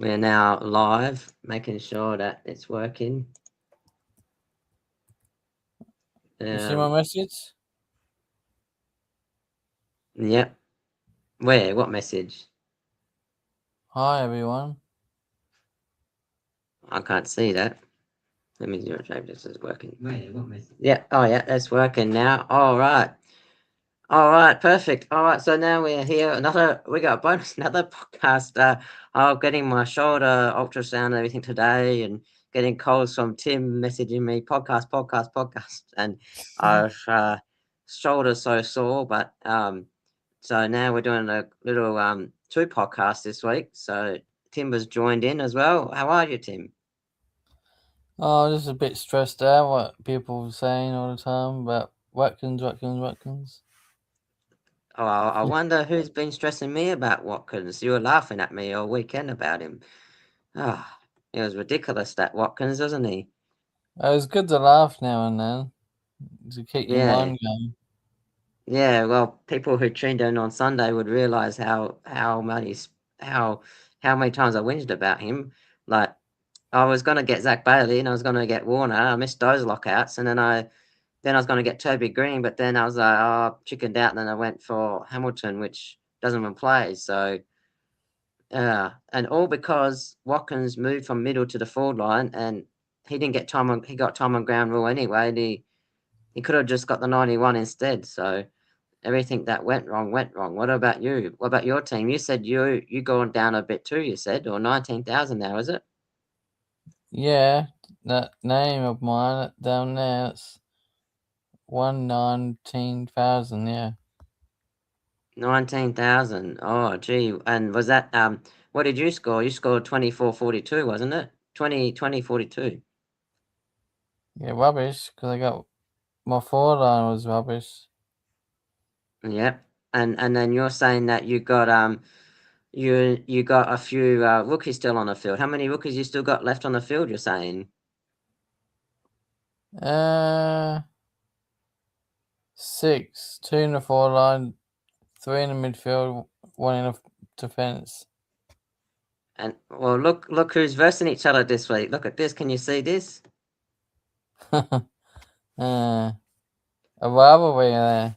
We're now live, making sure that it's working. You see my message? Yep. Where? What message? Hi, everyone. I can't see that. Let me see if this is working. Where? What message? Yeah. Oh, yeah, that's working now. All right. All right. Perfect. All right. So now we're here. We got a bonus, another podcast. I'm getting my shoulder ultrasound and everything today, and getting calls from Tim messaging me, podcast. And I've shoulder so sore, but so now we're doing a little two podcasts this week. So Tim was joined in as well. How are you, Tim? Oh, just a bit stressed out what people are saying all the time about Watkins. Oh, I wonder who's been stressing me about Watkins. You were laughing at me all weekend about him. Ah, it was ridiculous, that Watkins, wasn't he? It was good to laugh now and then to keep your Yeah, mind going. yeah. Well, people who tuned in on Sunday would realise how how many times I whinged about him. Like I was gonna get Zach Bailey and I was gonna get Warner. I missed those lockouts, and then I was going to get Toby Green, but then I was like, oh, chickened out. And then I went for Hamilton, which doesn't even play. So, and all because Watkins moved from middle to the forward line, and he didn't get time on. He got time on ground rule anyway. And he could have just got the 91 instead. So everything that went wrong went wrong. What about you? What about your team? You said you going down a bit too. You said, or 19,000 now, is it? Yeah, that name of mine down there, it's 119,000, yeah. 19,000. Oh, gee. And was that what did you score? You scored 24.42, wasn't it? 20.42. Yeah, rubbish, because I got my forward line was rubbish. Yep. And then you're saying that you got a few rookies still on the field. How many rookies you still got left on the field, you're saying? Uh, 6, 2 in the forward line, 3 in the midfield, 1 in the defence. And well, look who's versing each other this week. Look at this. Can you see this? A rivalry there.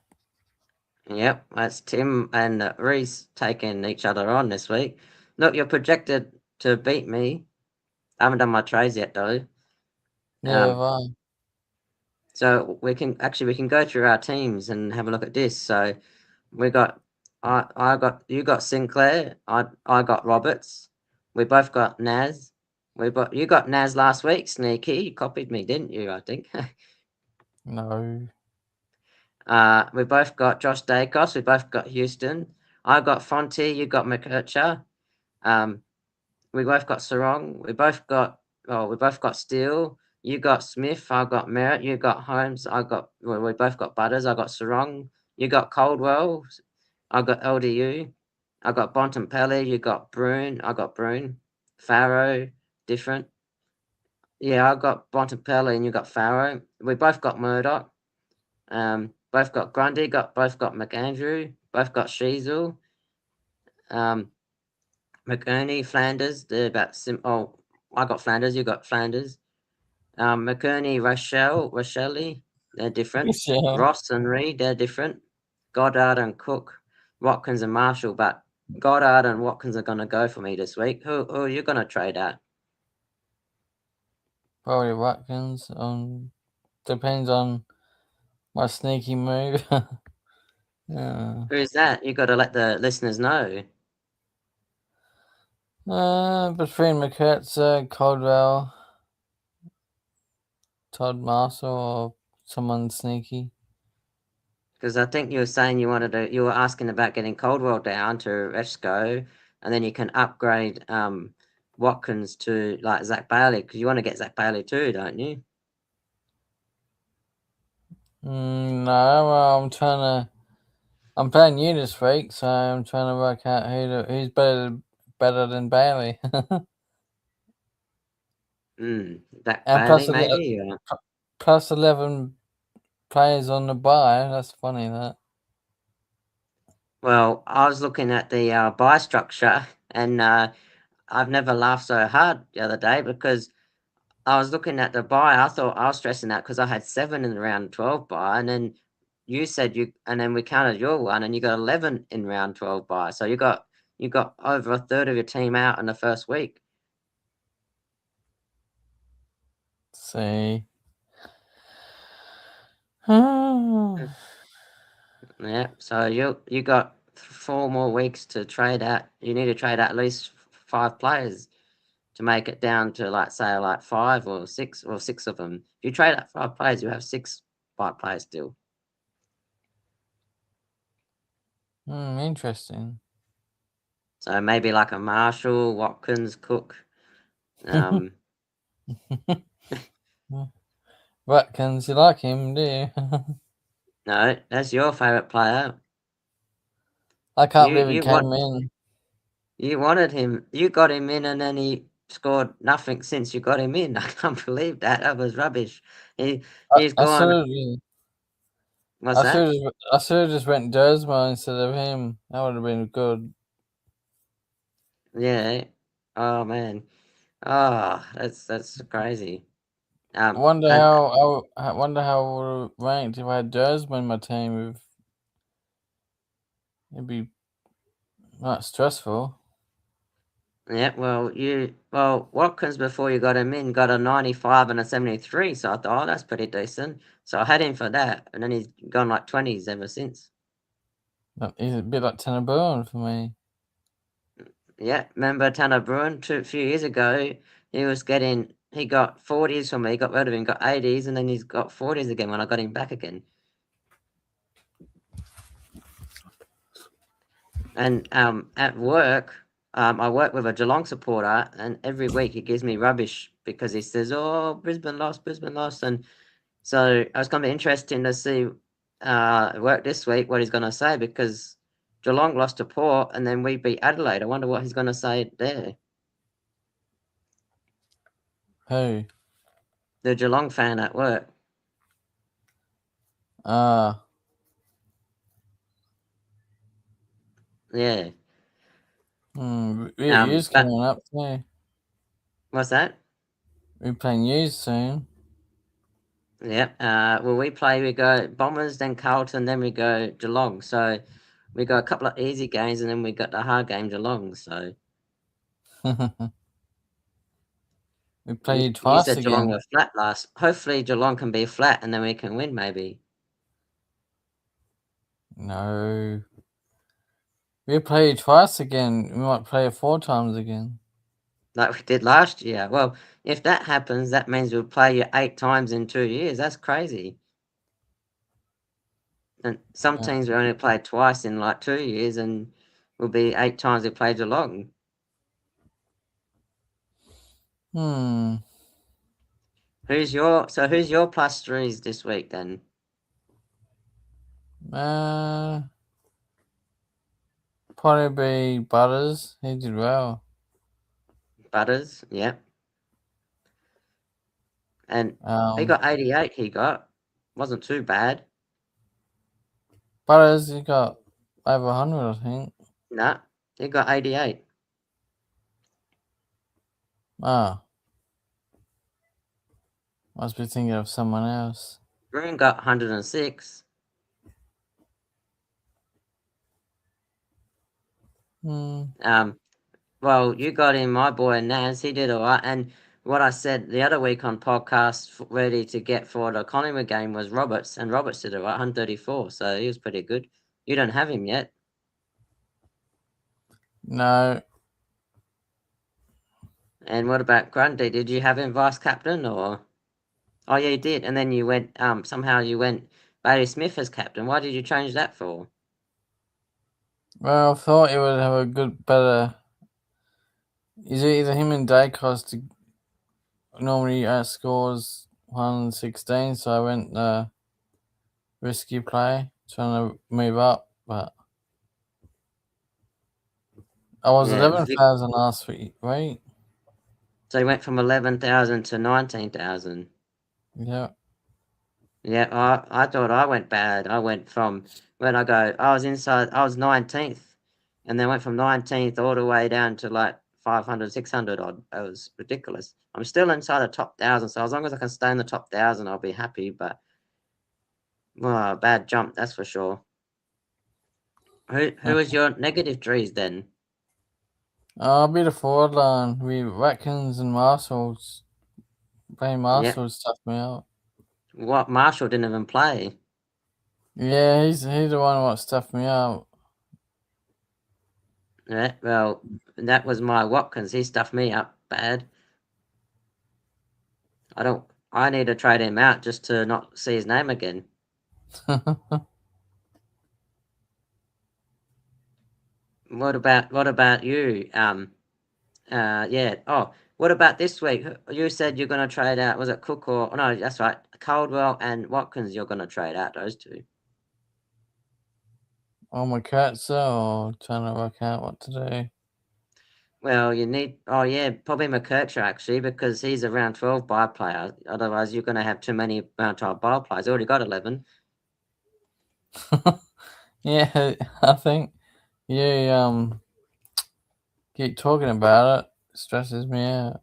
Yep, that's Tim and Reece taking each other on this week. Look, you're projected to beat me. I haven't done my trades yet though. Yeah, Um, right. so we can go through our teams and have a look at this. So we got I got you got Sinclair, I got Roberts. We both got Naz. You got Naz last week, sneaky. You copied me, didn't you? I think. No. We both got Josh Dacos. We both got Houston. I got Fonte. You got McKercher. Um, we both got Sarong. We both got Steele. You got Smith. I got Merritt. You got Holmes. We both got Butters. I got Sarong. You got Coldwell. I got LDU. I got Bontempelli. You got Brune. I got Brune. Farrow. Different. Yeah, I got Bontempelli and you got Farrow. We both got Murdoch. Both got Grundy. Both got McAndrew. Both got Sheasel. Um, McErnie, Flanders, they're about oh, I got Flanders, you got Flanders. McErnie, Rochelle, they're different. Michelle. Ross and Reed, they're different. Goddard and Cook, Watkins and Marshall, but Goddard and Watkins are gonna go for me this week. Who are you gonna trade at? Probably Watkins. Depends on my sneaky move. Who's that? You gotta let the listeners know. Between McKertzer, Caldwell, Todd Marshall, or someone sneaky. Because I think you were saying you were asking about getting Coldwell down to Esco, and then you can upgrade Watkins to like Zach Bailey because you want to get Zach Bailey too, don't you? No, well, I'm playing you this week, so I'm trying to work out who's better than Bailey. Zach And Bailey maybe. plus 11 players on the buy. That's funny, that. Well, I was looking at the buy structure, and I've never laughed so hard the other day because I was looking at the buy. I thought I was stressing out because I had 7 in the round 12 buy, and then you said and then we counted your one, and you got 11 in round 12 buy. So you got over a third of your team out in the first week. See. Hmm. Yeah. So you got 4 more weeks to trade out. You need to trade out at least 5 players to make it down to like say like 5 or 6 of them. If you trade out 5 players, you have 5 players still. Interesting. So maybe like a Marshall, Watkins, Cook. Um, Watkins, you like him, do you? no, that's your favourite player. I can't You believe he you want came in. you wanted him. You got him in, and then he scored nothing since you got him in. I can't believe that. That was rubbish. He's I gone. should What's that? I should have just went Dersma instead of him. That would have been good. Yeah. Oh man. Oh, that's crazy. I wonder And I wonder how I would have ranked if I had Dersma in my team. It'd be not stressful. yeah, well Watkins before you got him in got a 95 and a 73, so I thought, oh, that's pretty decent. So I had him for that, and then he's gone like 20s ever since. He's a bit like Tanner Bowen for me. Yeah, remember Tanner Bruin a few years ago? He got 40s from me, got rid of him, got 80s, and then he's got 40s again when I got him back again. And at work, I work with a Geelong supporter, and every week he gives me rubbish because he says, "Oh, Brisbane lost," and so it's going to be interesting to see work this week what he's going to say because Geelong lost to Port, and then we beat Adelaide. I wonder what he's going to say there. Who? The Geelong fan at work. Ah, Yeah. You's But coming up too. what's that? We're playing U's soon. Yep. Well, we go Bombers, then Carlton, then we go Geelong. So we got a couple of easy games, and then we got the hard game Geelong. So We play you, you you twice said Geelong again. were flat last. Hopefully Geelong can be flat, and then we can win maybe, No. We play you twice again. We might play you 4 times again. like we did last year. Well, if that happens, that means we'll play you 8 times in 2 years. That's crazy. And some Yeah. teams we only played twice in like 2 years, and will be 8 times we played Geelong. Hmm. Who's your plus threes this week then? Uh, Probably be Butters. He did well. Butters, yeah. And he Um, got 88, he got. Wasn't too bad. Butters, he got over 100, I think. Nah, he got 88. Ah, must be thinking of someone else. Broom got 106. Hmm. Well, you got him, my boy Naz. He did all right. And what I said the other week on podcast, ready to get for the Collingwood game, was Roberts, and Roberts did all right, 134. So he was pretty good. You don't have him yet. No. And what about Grundy? Did you have him vice captain or? Oh yeah, you did. And then you went. Somehow you went Bailey Smith as captain. Why did you change that for? Well, I thought he would have a better. Is it either him and Dacos to normally outscores 116, so I went risky play, trying to move up, but I was Yeah, 11,000 last week, right? so he went from 11,000 to 19,000. Yeah. Yeah, I thought I went bad. I went from when I was 19th, and then went from 19th all the way down to like 500, 600 odd. It was ridiculous. I'm still inside the top 1,000, so as long as I can stay in the top 1,000, I'll be happy. But well, bad jump, that's for sure. Who is your negative trees then? I'll be the forward line. We Watkins and Marshalls. Playing Marshalls stuffed me out. What, Marshall didn't even play? Yeah, he's the one what stuffed me out. Yeah, well, that was my Watkins. He stuffed me up bad. I need to trade him out just to not see his name again. What about you? Yeah. Oh, what about this week? You said you're gonna trade out. Was it Cook or oh, no? That's right. Caldwell and Watkins. You're gonna trade out those two. Oh, my cat's trying to work out what to do. Well, you need. Oh yeah, probably McKercher actually because he's a round 12 buy player. Otherwise, you're gonna have too many round 12 buy players. Already got 11. Yeah, I think you keep talking about it. Stresses me out.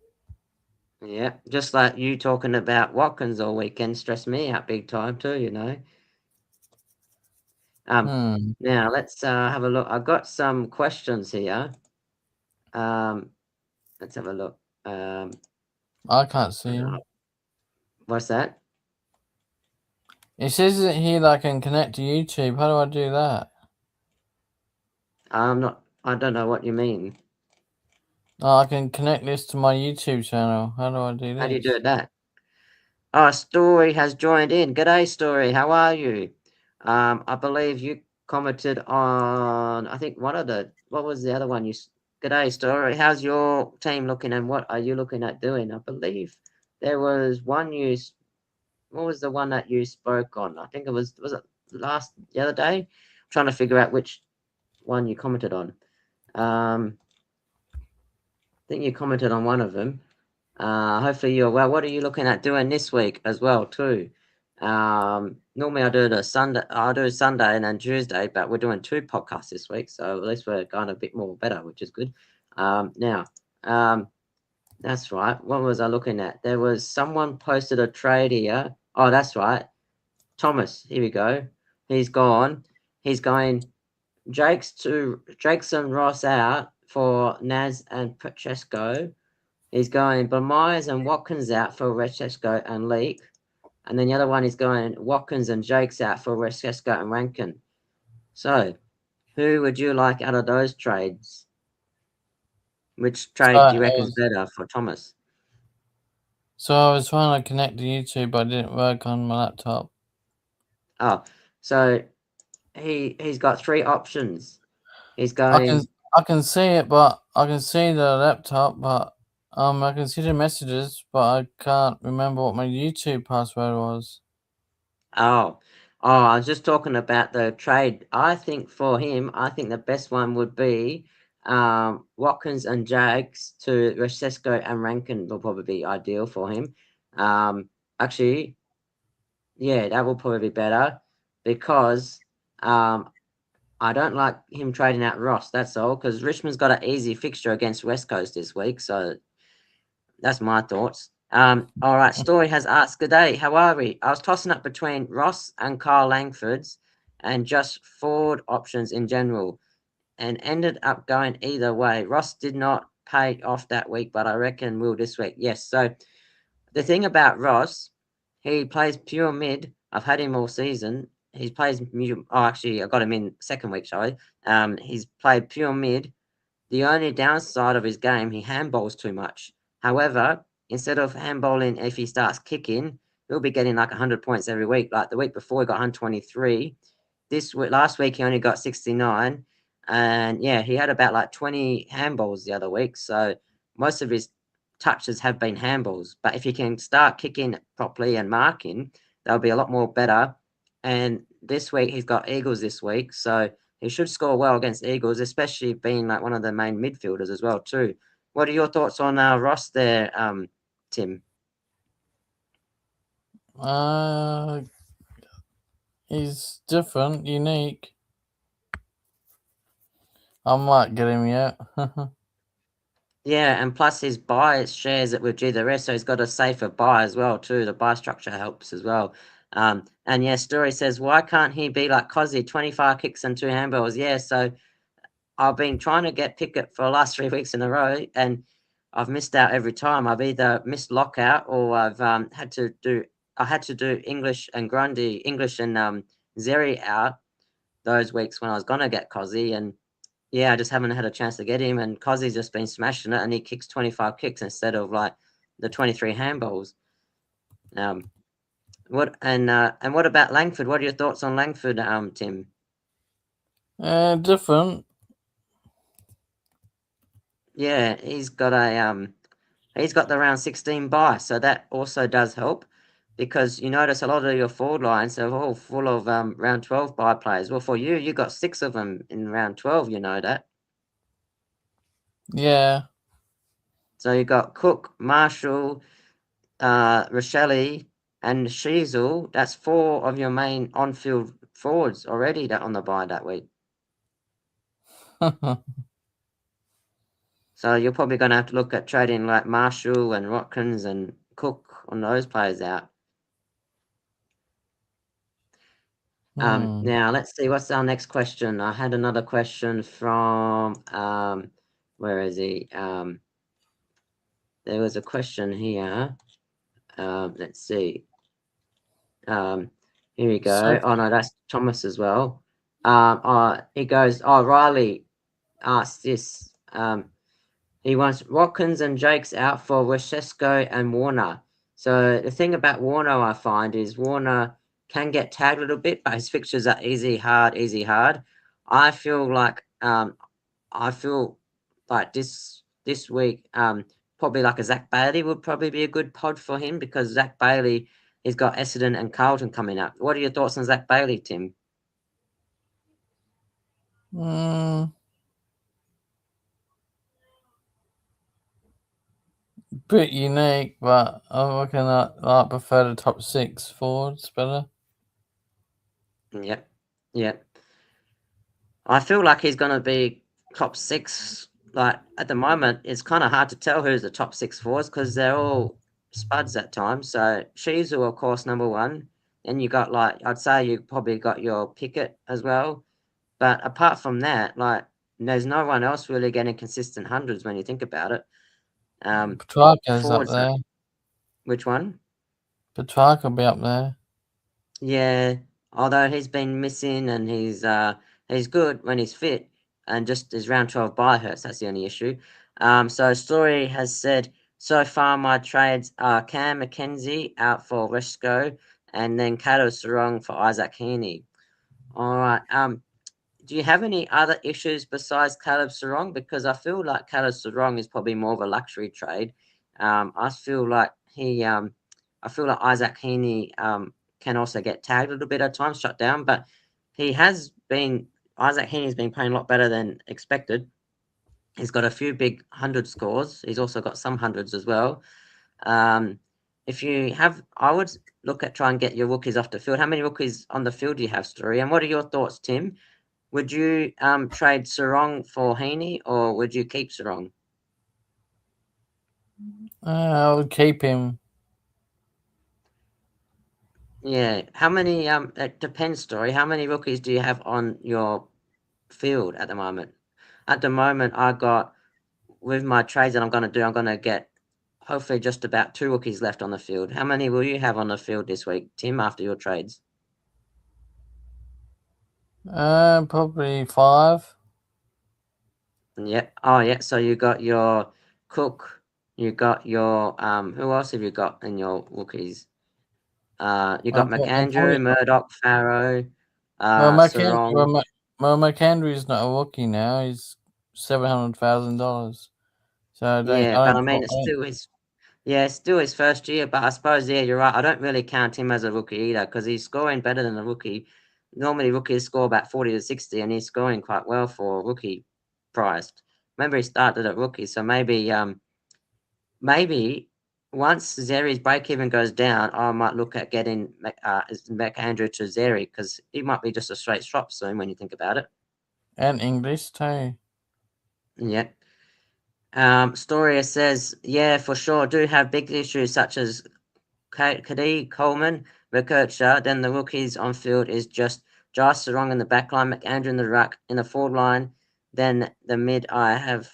Yeah, just like you talking about Watkins all weekend stressed me out big time too. Now let's have a look. I've got some questions here. Let's have a look. I can't see him. What's that? It says here that I can connect to YouTube. How do I do that? I don't know what you mean. Oh, I can connect this to my YouTube channel. How do I do this? How do you do that? Oh, Story has joined in. G'day, Story. How are you? I believe you commented on. I think what was the other one? G'day, Story. How's your team looking, and what are you looking at doing? I believe there was one you. What was the one that you spoke on? I think it was it the other day? I'm trying to figure out which one you commented on. I think you commented on one of them. Hopefully you're well. What are you looking at doing this week as well too? Normally I do Sunday and then Tuesday, but we're doing 2 podcasts this week, so at least we're going a bit more better, which is good. Now, that's right. What was I looking at? There was someone posted a trade here. Oh, that's right. Thomas, here we go. He's gone. He's going Jackson Ross out for Naz and Francesco. He's going Myers and Watkins out for Francesco and Leak. And then the other one is going Watkins and Jakes out for Francesco and Rankin. So, who would you like out of those trades? Which trade do you reckon is better for Thomas? So I was trying to connect to YouTube, but it didn't work on my laptop. Oh, so he's got 3 options. He's going. I can see it, but I can see the laptop, but I can see the messages, but I can't remember what my YouTube password was. Oh, I was just talking about the trade. I think for him, I think the best one would be Watkins and Jags to Rosesco and Rankin will probably be ideal for him. Actually, yeah, that will probably be better because I don't like him trading out Ross. That's all because Richmond's got an easy fixture against West Coast this week, so that's my thoughts. All right, Story has asked, good day, how are we? I was tossing up between Ross and Carl Langford's and just forward options in general and ended up going either way. Ross did not pay off that week, but I reckon will this week. Yes, so the thing about Ross, he plays pure mid. I've had him all season. He plays actually, I got him in second week, sorry. He's played pure mid. The only downside of his game, he handballs too much. However, instead of handballing, if he starts kicking, he'll be getting like 100 points every week. Like the week before, he got 123. Last week, he only got 69. And yeah, he had about like 20 handballs the other week. So most of his touches have been handballs. But if he can start kicking properly and marking, they'll be a lot more better. And this week, he's got Eagles this week. So he should score well against Eagles, especially being like one of the main midfielders as well too. What are your thoughts on Ross there, Tim? He's different, unique. I might get him yet. Yeah, and plus his buy shares it with GWS, so he's got a safer buy as well too. The buy structure helps as well. And yeah, Story says, why can't he be like Cozzy, 25 kicks and 2 handballs? Yeah, so I've been trying to get Pickett for the last 3 weeks in a row, and I've missed out every time. I've either missed lockout or I've had to do. I had to do English and Zeri out those weeks when I was gonna get Cozzy, and yeah, I just haven't had a chance to get him. And Cozzy's just been smashing it, and he kicks 25 kicks instead of like the 23 handballs. And what about Langford? What are your thoughts on Langford, Tim? Different. Yeah, he's got the round 16 bye, so that also does help because you notice a lot of your forward lines are all full of round 12 bye players. Well, for you, you got 6 of them in round 12, you know that. Yeah. So you got Cook, Marshall, Rochelle, and Sheasel. That's 4 of your main on-field forwards already that on the bye that week. So you're probably going to have to look at trading like Marshall and Watkins and Cook on those players out. Now let's see what's our next question. I had another question from where is he? There was a question here. Let's see. Here we go. Oh no, that's Thomas as well. He goes. Oh, Riley asked this. He wants Watkins and Jakes out for Washesco and Warner. So the thing about Warner, I find, is Warner can get tagged a little bit, but his fixtures are easy, hard, easy, hard. I feel like this week, probably like a Zach Bailey would probably be a good pod for him because Zach Bailey, he's got Essendon and Carlton coming up. What are your thoughts on Zach Bailey, Tim? Bit unique, but I reckon I prefer the top 6 forwards better. Yep. Yep. I feel like he's going to be top 6. Like at the moment, it's kind of hard to tell who's the top 6 forwards because they're all spuds at times. So Shizu, of course, number 1. Then you got I'd say you probably got your Pickett as well. But apart from that, there's no one else really getting consistent hundreds when you think about it. Petrarca's up Forwards, there. which one? Petrarca will be up there. Yeah, although he's been missing and he's good when he's fit, and just his round 12 bye hurts. That's the only issue. So Story has said so far my trades are Cam McKenzie out for Resco, and then Kato Sarong for Isaac Heaney. All right. Do you have any other issues besides Caleb Sarong? Because I feel like Caleb Sarong is probably more of a luxury trade. I feel like Isaac Heaney can also get tagged a little bit at times, shut down, but Isaac Heaney's been playing a lot better than expected. He's got a few big 100 scores. He's also got some hundreds as well. I would look at try and get your rookies off the field. How many rookies on the field do you have, Story? And what are your thoughts, Tim? Would you trade Sarong for Heaney or would you keep Sarong? I would keep him. Yeah. How many? It depends, Story. How many rookies do you have on your field at the moment? At the moment, I got with my trades that I'm going to do. I'm going to get hopefully just about 2 rookies left on the field. How many will you have on the field this week, Tim? After your trades? Probably 5. Yeah. Oh, yeah. So you got your Cook. You got your Who else have you got in your rookies? You got McAndrew, Murdoch, Farrow, Sarong. McAndrew's not a rookie now. He's $700,000. So I But I don't mean, it's still his first year. But I suppose, yeah, you're right. I don't really count him as a rookie either because he's scoring better than a rookie. Normally, rookies score about 40 to 60, and he's scoring quite well for a rookie priced. Remember, he started at rookie, so maybe once Zeri's break even goes down, I might look at getting McAndrew to Zeri because he might be just a straight swap soon when you think about it. And English too. Yeah. Storia says, yeah, for sure, do have big issues such as Kadee, Coleman, McKercher. Then the rookies on field is just Josh Sarong in the back line, McAndrew in the ruck, in the forward line. Then the mid, I have.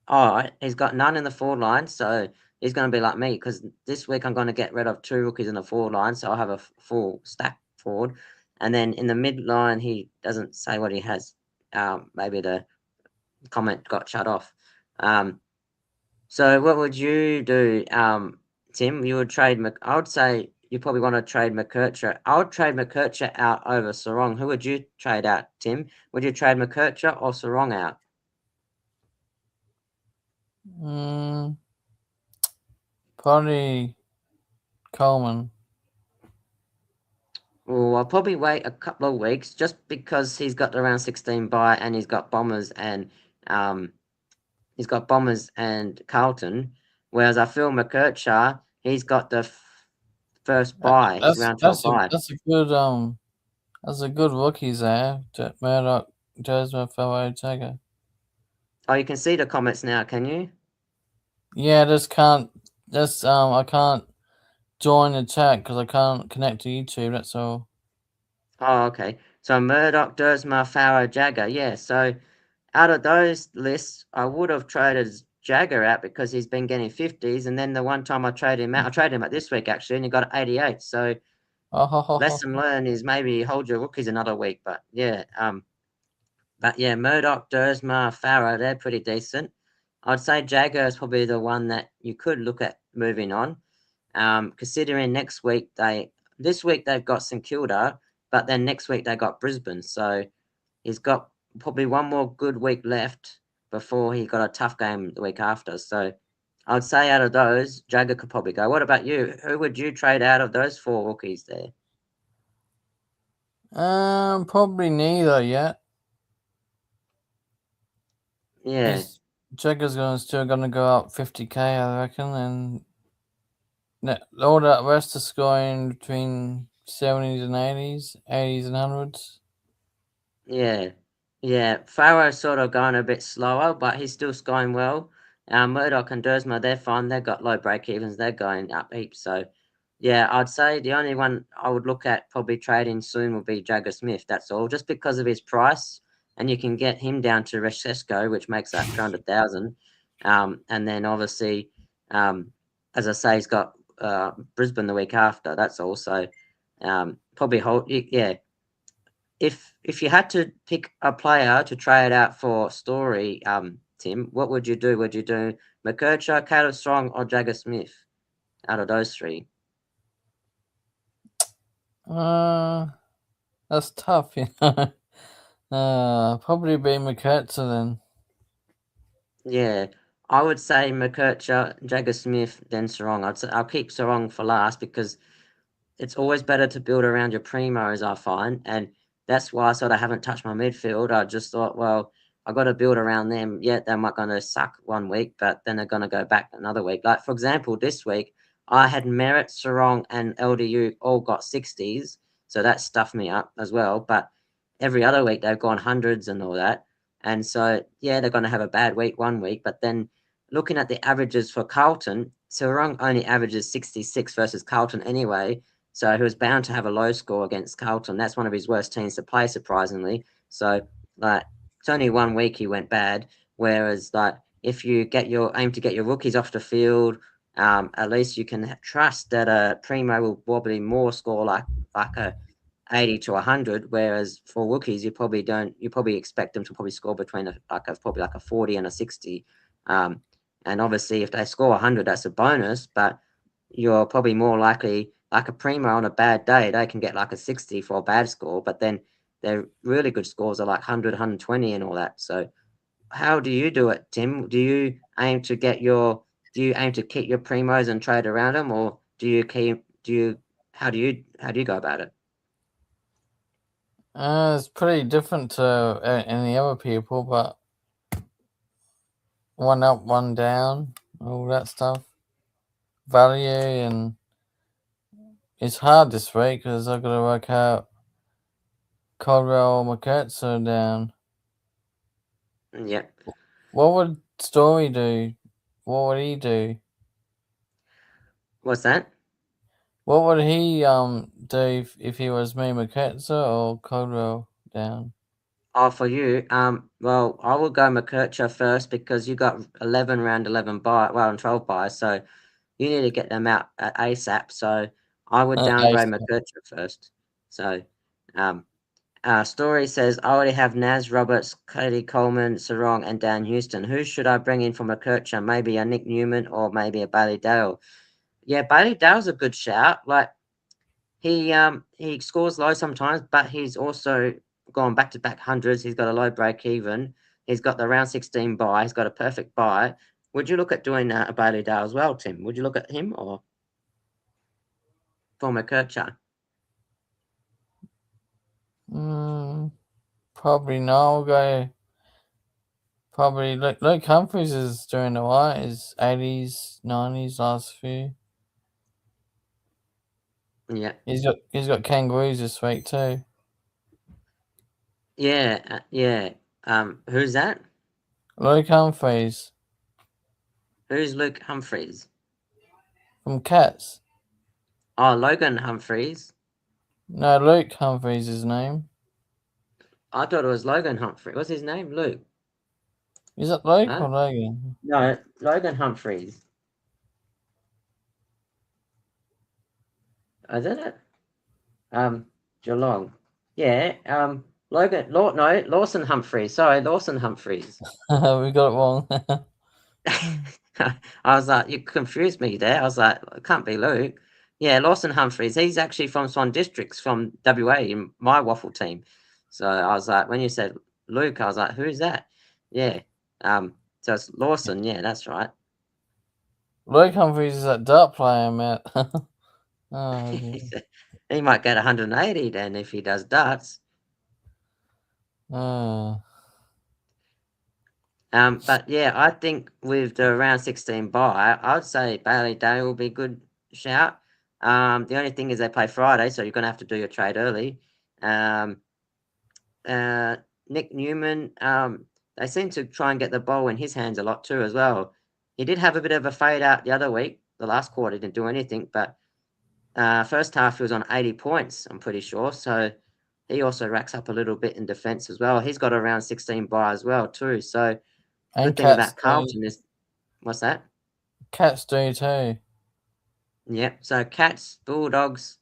Oh, he's got none in the forward line, so he's going to be like me because this week I'm going to get rid of 2 rookies in the forward line, so I'll have a full stack forward. And then in the mid line, he doesn't say what he has. Maybe the comment got shut off. So what would you do, Tim? You would trade. I would say you probably want to trade McKercher. I would trade McKercher out over Sarong. Who would you trade out, Tim? Would you trade McKercher or Sarong out? Probably Coleman. Well, I'll probably wait a couple of weeks just because he's got the round 16 bye and um he's got Bombers and Carlton. Whereas I feel McKercher, he's got the first bye, his That's round 12 that's a bye. that's a good that's a good rookies there. Murdoch, Jasmine, Fellow, Jagger. Oh, you can see the comments now, can you? Yeah, I can't join the chat because I can't connect to YouTube. That's all. Oh, okay. So Murdoch, Dersma, Farrow, Jagger. Yeah. So out of those lists, I would have traded Jagger out because he's been getting 50s. And then the one time I traded him out, I traded him out this week actually, and he got 88. So lesson learned is maybe hold your rookies another week. But yeah, Murdoch, Dersma, Farrow, they're pretty decent. I'd say Jagger is probably the one that you could look at moving on. Considering this week they've got St Kilda, but then next week they got Brisbane. So he's got probably one more good week left before he got a tough game the week after. So I'd say out of those, Jagger could probably go. What about you? Who would you trade out of those 4 rookies there? Probably neither yet. Yeah. Jagger's still gonna go up 50k, I reckon, and all that rest is going between 70s and 80s, 80s and 100s. Yeah, yeah. Farrow's sort of going a bit slower, but he's still going well. Murdoch and Dersma, they're fine. They've got low break evens. They're going up heaps. So, yeah, I'd say the only one I would look at probably trading soon would be Jagger Smith. That's all, just because of his price, and you can get him down to Reshesco, which makes that 200,000. And then obviously, as I say, he's got Brisbane the week after. That's also probably hold. Yeah, if you had to pick a player to trade out for Story, Tim, what would you do? Would you do McKercher, Caleb Strong, or Jagger Smith out of those 3? That's tough, you know. Probably be McKercher then. Yeah, I would say McKercher, Jagger Smith, then Sarong. I'll keep Sarong for last because it's always better to build around your primos, I find, and that's why I sort of haven't touched my midfield. I just thought, well, I got to build around them. Yeah, they're not going to suck one week, but then they're going to go back another week. Like for example, this week I had Merritt, Sarong, and LDU all got 60s, so that stuffed me up as well. But every other week they've gone hundreds and all that, and so yeah, they're going to have a bad week one week, but then looking at the averages for Carlton, Sarong only averages 66 versus Carlton anyway. So he was bound to have a low score against Carlton. That's one of his worst teams to play, surprisingly. So like it's only one week he went bad. Whereas like if you aim to get your rookies off the field, at least you can trust that a primo will probably more score like a 80 to 100. Whereas for rookies, you probably expect them to probably score between probably like a 40 and a 60. And obviously if they score 100, that's a bonus, but you're probably more likely like a primo on a bad day, they can get like a 60 for a bad score, but then their really good scores are like 100, 120 and all that. So how do you do it, Tim? Do you aim to keep your primos and trade around them, or how do you go about it? It's pretty different to any other people, but one up, one down, all that stuff. Value, and it's hard this week because I've got to work out Caldwell McKercher down. Yeah. What would Story do? What would he do? What's that? What would he do if he was me, McKetzer or Caldwell down? Oh, for you, well, I will go McKercher first because you got 11 round 11 and 12 buys, so you need to get them out at ASAP. So I would downgrade Ace. McKercher first. So, um, Story says I already have Naz Roberts, Cody Coleman, Sarong, and Dan Houston. Who should I bring in for McKercher? Maybe a Nick Newman or maybe a Bailey Dale. Yeah, Bailey Dale's a good shout. Like he scores low sometimes, but he's also gone back to back hundreds. He's got a low break even. He's got the round 16 buy. He's got a perfect buy. Would you look at doing a Bailey Dale as well, Tim? Would you look at him or for McKercher? Probably no. I'll go. Probably Luke Humphries is doing alright. His 80s, 90s last few. Yeah, He's got kangaroos this week too. yeah. Who's that? Luke Humphries Who's Luke Humphreys? from Cats. Oh, Logan Humphreys. No, Luke Humphries is his name. I thought it was Logan Humphrey. What's his name? Luke. Is it Luke Huh? or Logan? No, Logan Humphreys. Isn't it? Geelong. Yeah. No, Lawson Humphreys. Sorry, Lawson Humphreys. We got it wrong. I was like, you confused me there. I was like, it can't be Luke. Yeah, Lawson Humphreys. He's actually from Swan Districts from WA in my waffle team. So I was like, when you said Luke, I was like, who's that? Yeah. So it's Lawson. Yeah, that's right. Luke Humphries is that dart player, Matt. Oh, He might get 180 then if he does darts. oh. But yeah, I think with the round 16 bye, I'd say Bailey Day will be a good shout. The only thing is they play Friday, so you're going to have to do your trade early. Um, Nick Newman, they seem to try and get the ball in his hands a lot too, as well. He did have a bit of a fade out the other week. The last quarter he didn't do anything, but first half he was on 80 points, I'm pretty sure. So he also racks up a little bit in defense as well. He's got around 16 bye as well too. So And good thing Cats about do. Carlton is what's that? Cats do too. Yep. So Cats, Bulldogs,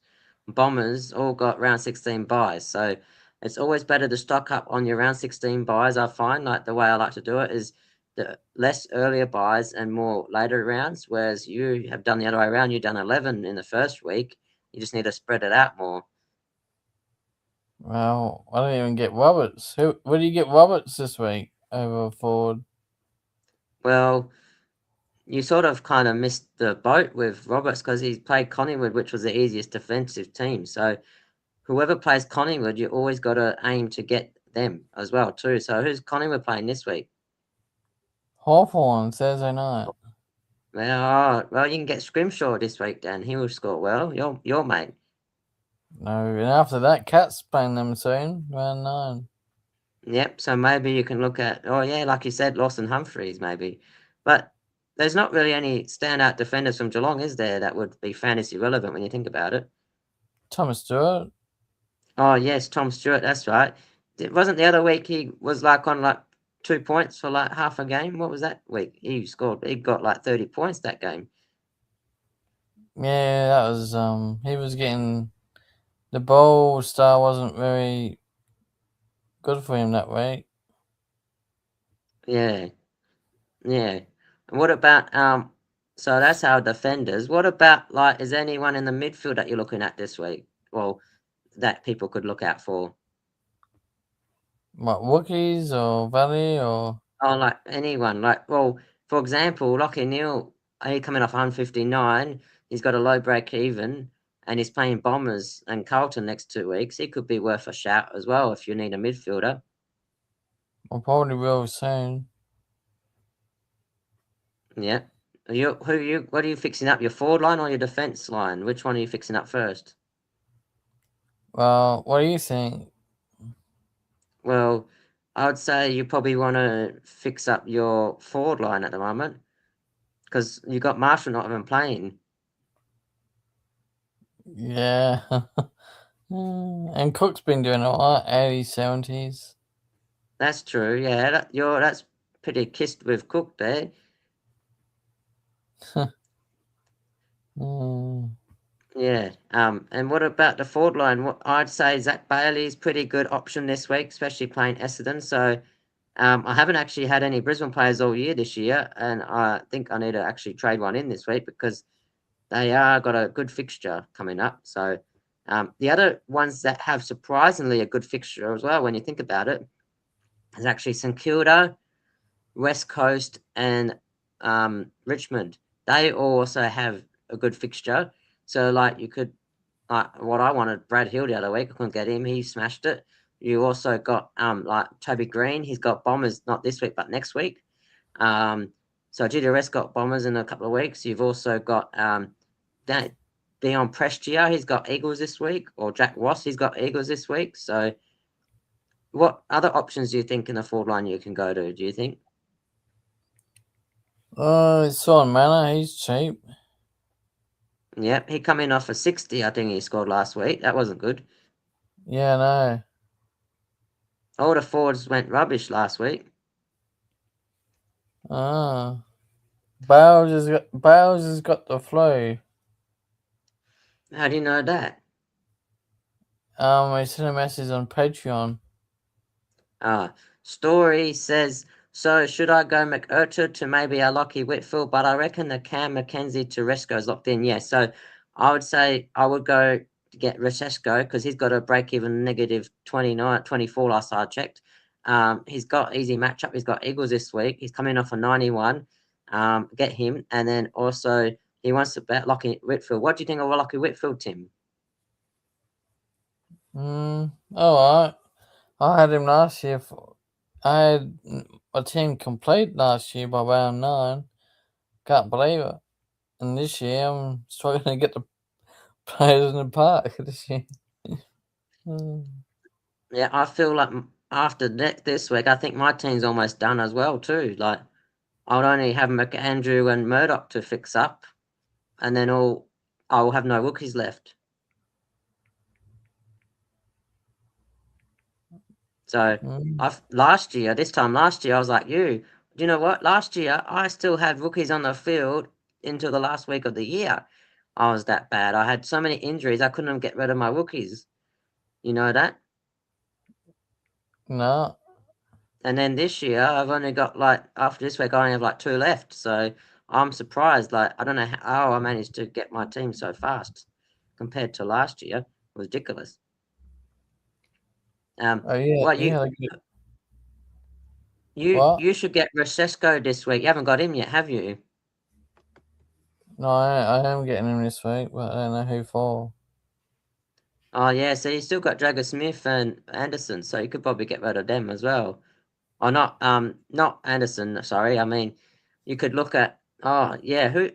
Bombers all got round 16 buys. So it's always better to stock up on your round 16 buys. I find like the way I like to do it is the less earlier buys and more later rounds. Whereas you have done the other way around. You've done 11 in the first week. You just need to spread it out more. Well, I don't even get Roberts. Where do you get Roberts this week over Ford? Well, you sort of kind of missed the boat with Roberts because he played Collingwood, which was the easiest defensive team. So whoever plays Collingwood, you always got to aim to get them as well too. So who's Collingwood playing this week? Hawthorn Thursday night. Well, you can get Scrimshaw this week, Dan. He will score well. Your mate. No, and after that, Cats playing them soon, round 9. Yep. So maybe you can look at. Oh yeah, like you said, Lawson Humphreys maybe, but there's not really any standout defenders from Geelong, is there? That would be fantasy relevant when you think about it. Thomas Stewart. Oh yes, Tom Stewart. That's right. It wasn't the other week he was like on like 2 points for like half a game. What was that week? He scored. He got like 30 points that game. Yeah, that was he was getting the bowl star wasn't very good for him that week. Yeah, yeah. And what about So that's our defenders. What about like? Is there anyone in the midfield that you're looking at this week? Well, that people could look out for. What Wookiees or Valley or Oh, like anyone. Like, well, for example, Lockie Neal, he coming off 159. He's got a low break even, and he's playing Bombers and Carlton next 2 weeks. He could be worth a shout as well if you need a midfielder. probably will soon. Yeah. What are you fixing up? Your forward line or your defense line? Which one are you fixing up first? Well, what do you think? Well, I would say you probably want to fix up your forward line at the moment because you got Marshall not even playing. Yeah. And Cook's been doing all right, 80s, 70s. That's true. Yeah, that's pretty kissed with Cook there. Mm. Yeah. And what about the forward line? What I'd say Zach Bailey's pretty good option this week, especially playing Essendon. So, I haven't actually had any Brisbane players all year this year, and I think I need to actually trade one in this week because they are got a good fixture coming up. So, the other ones that have surprisingly a good fixture as well, when you think about it, is actually St Kilda, West Coast, and Richmond. They also have a good fixture. So, like, you could, what I wanted, Brad Hill the other week, I couldn't get him. He smashed it. You also got like Toby Green. He's got Bombers not this week but next week. So GWS got Bombers in a couple of weeks. You've also got Dion Prestia. He's got Eagles this week, or Jack Ross. He's got Eagles this week. So, what other options do you think in the forward line you can go to? Do you think? Oh, it's Sean Manor. He's cheap. Yep, he come in off a 60. I think he scored last week. That wasn't good. Yeah, no. All the forwards went rubbish last week. Ah. Bales has got the flu. How do you know that? I sent a message on Patreon. Story says, so should I go McUrcher to maybe a Lockie Whitfield? But I reckon the Cam McKenzie to Resco is locked in. Yeah, so I would say I would go to get Resco because he's got a break even negative 29, 24 last I checked. He's got easy matchup. He's got Eagles this week. He's coming off a 91. Get him. And then also he wants to bet Lockie Whitfield. What do you think of Lockie Whitfield, Tim? Alright. I had him last year. I had a team complete last year by round 9. Can't believe it. And this year I'm struggling to get the players in the park this year. Yeah, I feel like after this week, I think my team's almost done as well too. Like I would only have McAndrew and Murdoch to fix up, and then I'll have no rookies left. So this time last year, I was like you. Do you know what? Last year, I still had rookies on the field until the last week of the year. I was that bad. I had so many injuries, I couldn't get rid of my rookies. You know that? No. And then this year, I've only got after this week, I only have like 2 left. So I'm surprised. Like, I don't know how I managed to get my team so fast compared to last year. It was ridiculous. Oh yeah, What you you had a good you what? you should get Rosesco this week. You haven't got him yet, have you? No, I am getting him this week, but I don't know who for. Oh yeah, so you still got Jagger Smith and Anderson, so you could probably get rid of them as well. Or not Anderson. Sorry, I mean, you could look at. Oh yeah, who?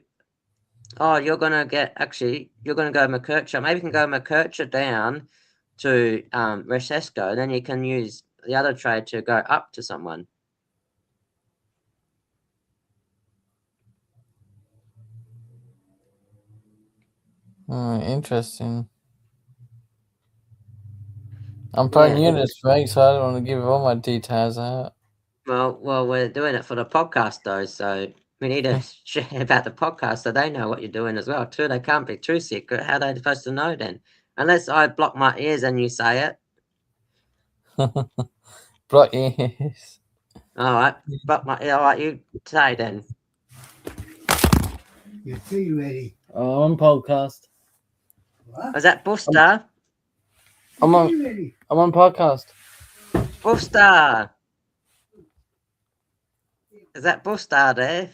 Oh, you're gonna go McKercher. Maybe you can go McKercher down to Rosesco, then you can use the other trade to go up to someone. Interesting. I'm playing Yeah. you this week, so I don't want to give all my details out. Well, we're doing it for the podcast though, so we need to share about the podcast so they know what you're doing as well too. They can't be too secret. How are they supposed to know then? Unless I block my ears and you say it. Block ears. All right, block my ear. All right, you say then. Your tea ready? Oh, I'm on podcast. What? Was that Buster? I'm Your on. tea ready? I'm on podcast. Buster. Is that Buster there?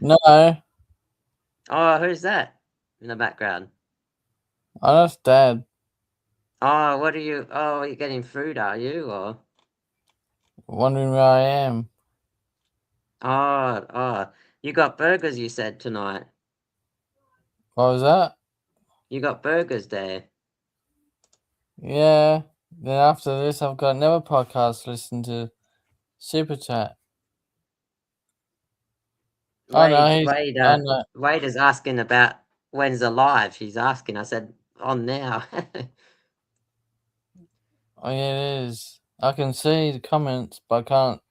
No, Oh, who's that in the background? that's Dad. Oh, what are you? Oh, you're getting food, are you? Or Wondering where I am. oh, you got burgers. You said tonight. What was that? You got burgers there. Yeah. Then after this, I've got another podcast to listen to. Super chat. Oh no, Wade is asking about when's the live. He's asking. I said on now. Oh yeah, it is. I can see the comments, but I can't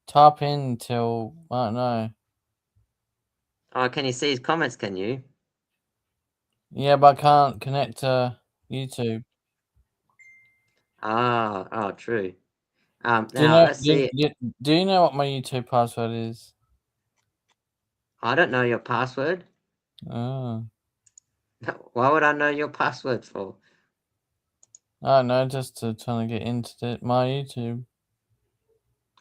type in till I don't know. Oh, can you see his comments? Can you? Yeah, but I can't connect to YouTube. Oh, true. Do you Now know? let's see. Do you know what my YouTube password is? I don't know your password. Oh, Why would I know your password for? I don't know. Just to trying to get into my YouTube.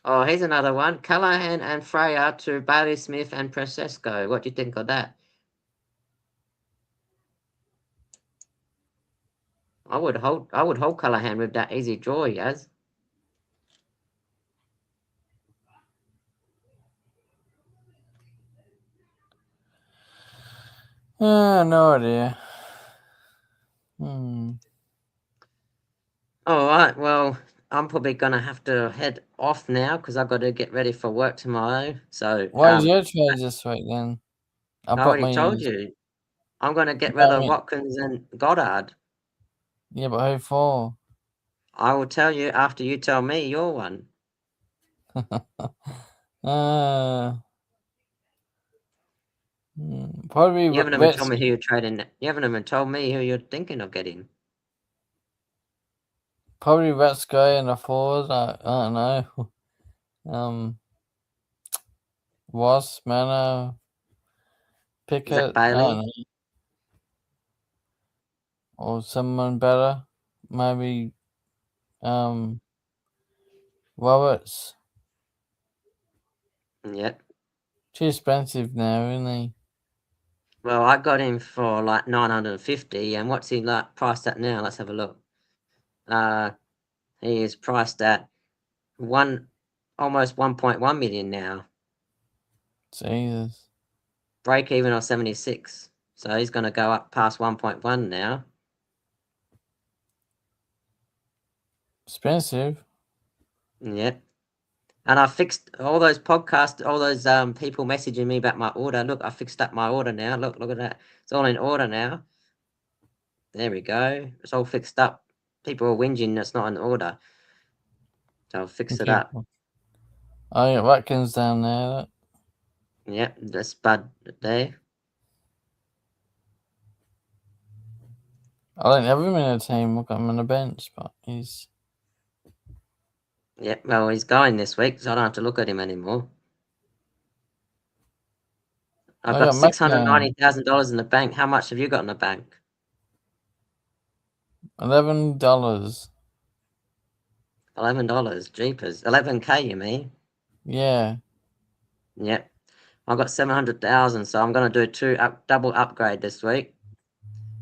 Oh, here's another one. Callahan and Freya to Bailey Smith and Francesco. What do you think of that? I would hold Callahan with that easy draw he has. No idea. All right. Well, I'm probably gonna have to head off now because I've got to get ready for work tomorrow. So, What is your trade this week then? I already told you. I'm gonna get rid of Watkins and Goddard. Yeah, but who for? I will tell you after you tell me your one. Probably You haven't even told me who you're trading. You haven't even told me who you're thinking of getting. Probably Retsko and a forward. I don't know. Was Manor Pickett? Zach Bailey? I don't know. Or someone better. Maybe Roberts. Yep. Too expensive now, isn't he? Well, I got him for like 950, and what's he like priced at now? Let's have a look. He is priced at almost 1.1 million now. Jesus. Break even on 76. So he's gonna go up past 1.1 now. Expensive. Yep. And I fixed all those podcasts, all those people messaging me about my order. Look, I fixed up my order now. Look at that. It's all in order now. There we go. It's all fixed up. People are whinging it's not in order. So I'll fix it up. Oh yeah, Watkins down there. Look. Yep, that's Bud there. I don't have him in a team. I've got him on the bench, but he's. Yep, well, he's going this week, so I don't have to look at him anymore. I've got $690,000 in the bank. How much have you got in the bank? $11. $11, jeepers. 11K, you mean? Yeah. Yep. I've got 700,000, so I'm going to do double upgrade this week.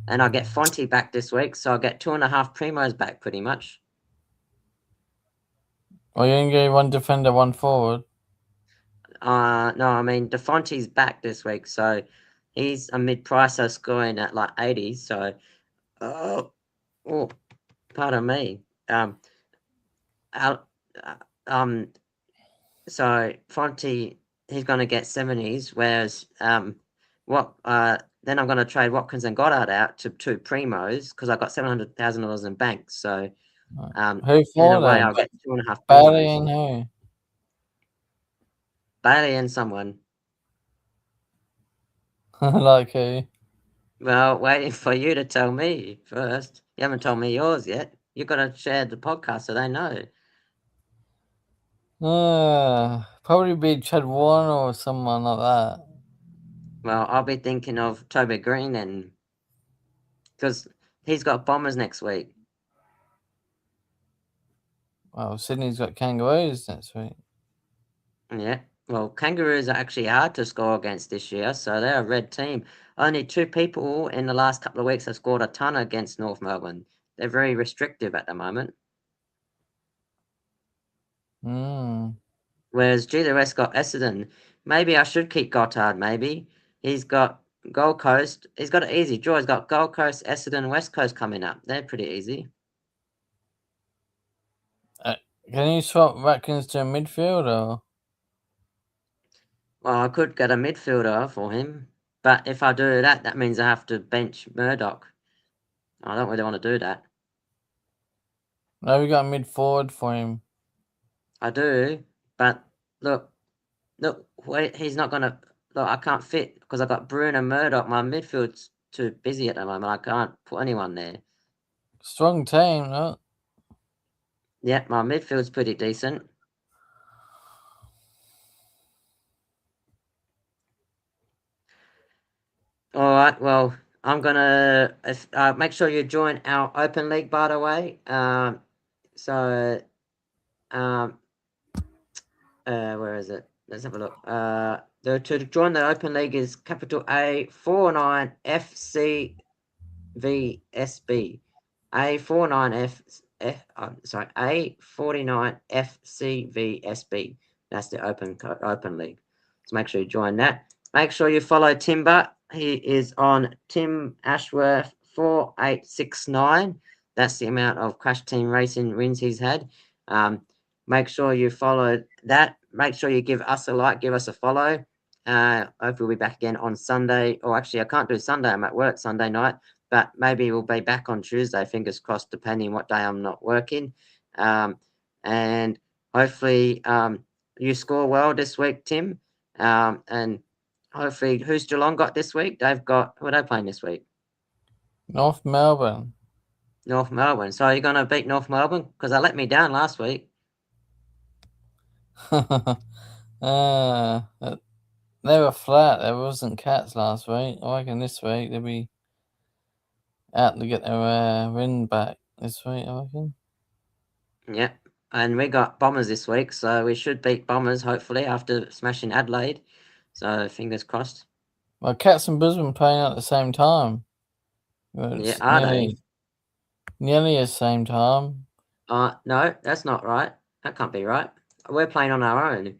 And I get Fonte back this week, so I get 2.5 primos back pretty much. Oh, you didn't get one defender, one forward? No, I mean, DeFonte's back this week, so he's a mid-pricer scoring at like 80, so... Oh, pardon me. So Fonte, he's going to get 70s, whereas then I'm going to trade Watkins and Goddard out to 2 primos because I got $700,000 in bank. So who for in a way, then? I'll get 2.5 Bailey primos. and who? Bailey and someone. Like who? Well, waiting for you to tell me first. You haven't told me yours yet. You've got to share the podcast so they know. Probably be Chad Warner or someone like that. Well, I'll be thinking of Toby Green and because he's got Bombers next week. Well, Sydney's got Kangaroos next week. Yeah. Well, Kangaroos are actually hard to score against this year, so they're a red team. Only 2 people in the last couple of weeks have scored a ton against North Melbourne. They're very restrictive at the moment. Whereas GWS got Essendon. Maybe I should keep Goddard, maybe. He's got Gold Coast. He's got an easy draw. He's got Gold Coast, Essendon, West Coast coming up. They're pretty easy. Can you swap Watkins to a midfield or? Well, I could get a midfielder for him, but if I do that, that means I have to bench Murdoch. I don't really want to do that. No, we got a mid forward for him. I do, but look, wait, he's not gonna. Look, I can't fit because I got Bruno Murdoch. My midfield's too busy at the moment. I can't put anyone there. Strong team, no? Yeah, my midfield's pretty decent. All right, well, I'm gonna make sure you join our open league, by the way. Where is it? Let's have a look. To join the open league is capital A49FCVSB. A49FCVSB. That's the open league. So make sure you join that. Make sure you follow Timber. He is on Tim Ashworth 4869. That's the amount of Crash Team Racing wins he's had. Make sure you follow that. Make sure you give us a like, give us a follow. Hopefully we'll be back again on Sunday. Or actually, I can't do Sunday. I'm at work Sunday night. But maybe we'll be back on Tuesday, fingers crossed, depending what day I'm not working. And hopefully you score well this week, Tim. And hopefully, who's Geelong got this week? They've got, who are they playing this week? North Melbourne. North Melbourne. So are you going to beat North Melbourne? Because they let me down last week. They were flat. There wasn't Cats last week. I reckon this week they'll be out to get their win back this week, I reckon. Yeah. And we got Bombers this week, so we should beat Bombers, hopefully, after smashing Adelaide. So fingers crossed. Well, Cats and Brisbane playing at the same time. Yeah, are they? Nearly the same time. No, that's not right. That can't be right. We're playing on our own.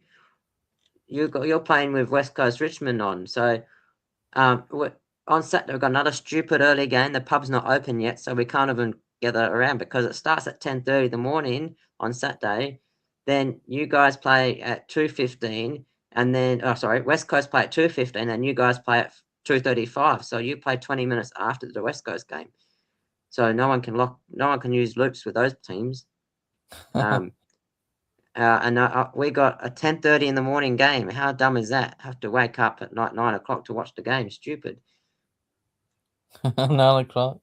You're playing with West Coast Richmond on. So on Saturday we've got another stupid early game. The pub's not open yet, so we can't even gather around because it starts at 10:30 in the morning on Saturday. Then you guys play at 2:15, and then West Coast play at 2:15, and you guys play at 2:35. So you play 20 minutes after the West Coast game. So no one can use loops with those teams. And we got a 10:30 in the morning game. How dumb is that? Have to wake up at 9 o'clock to watch the game. Stupid. 9 o'clock.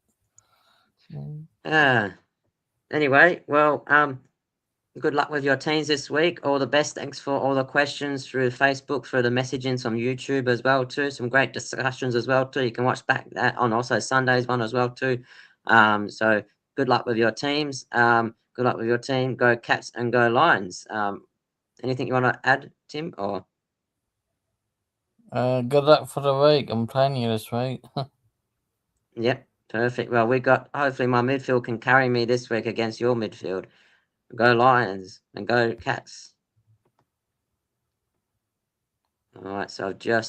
Anyway, well, good luck with your teams this week. All the best. Thanks for all the questions through Facebook, through the messaging from YouTube as well too. Some great discussions as well too. You can watch back that on also Sunday's one as well too. So good luck with your teams. Good luck with your team. Go Cats and go Lions. Anything you want to add, Tim? Or good luck for the week. I'm playing you this week. Yep, perfect. Well, hopefully my midfield can carry me this week against your midfield. Go Lions and go Cats. All right, so I've just